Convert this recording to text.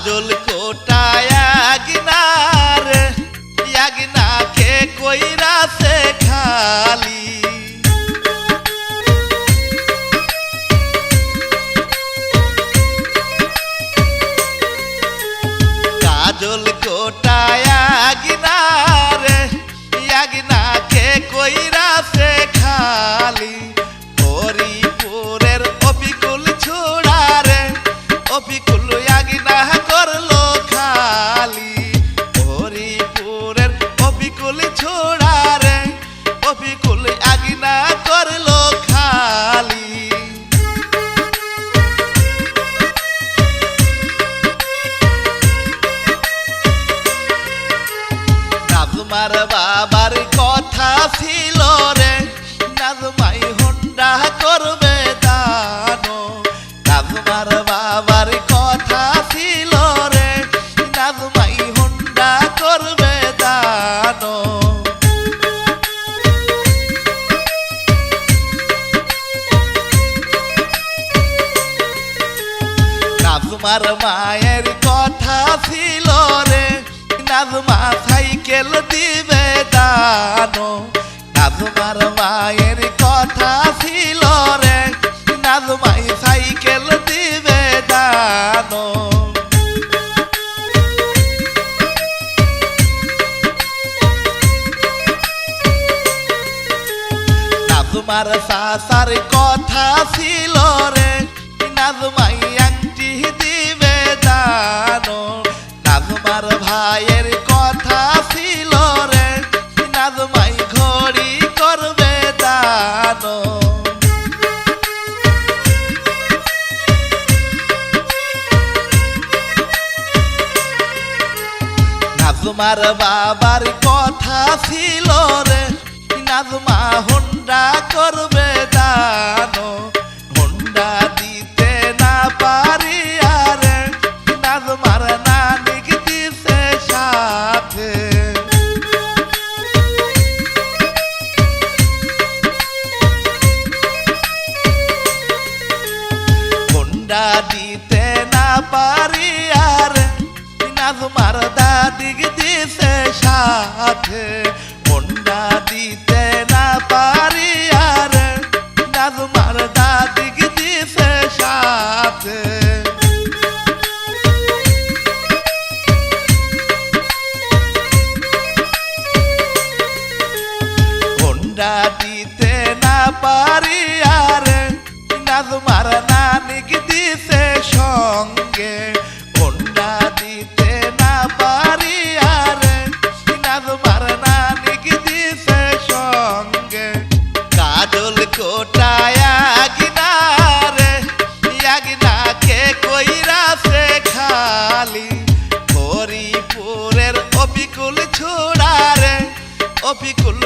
কাজল কোটায় আগিনা কে কইরাছে খালি কাজল কোটায় আগিনা কে কইরাছে খালি হরিপুরের অবিকুল ছোড়ারে অবিকুল আগিনা করলো খালি হরিপুরের অবিকুল ছোড়ারে অবিকুল আগিনা করলো খালি নাজমার বাবার কথা ছিল রে নাজমাই হোন্ডা করবে দানো নাজমার বাবার কথা ছিল রে নাজমাই হোন্ডা করবে দানো নাজমার মায়ের কথা ছিল রে নাজমা সাইকেল দিবে দানো নাজমার মায়ের কথা ছিল রে নাজমাই সাইকেল দিবে দানো নাজমার সাসার কথা ছিল রে নাজমাই আংটি দিবে দানো নাজমার ভাইয়ের কথা ছিল রে নাজমাই ঘড়ি করবে দানো নাজমার বাবার কথা ছিল রে নাজমা হোন্ডা করবে দানো হোন্ডা দিতে না পারি আরে নাজমার নানিক দিছে সাথে হোন্ডা দিতে না পারি আরে নাজমার দাদিক দিছে সাথে হোন্ডা দিতে না পারি আরে নাজমার দাদিক দিছে সাথে হোন্ডা দিতে না পারি আরে নাজমার নানিক দিছে সঙ্গে হোন্ডা দিতে না পারি আরে নাজমার নানিক দিছে সঙ্গে কাজল কোটায় আগিনা কে কইরাছে খালি হরিপুরের অবিকুল ছোড়ারে অবিকুল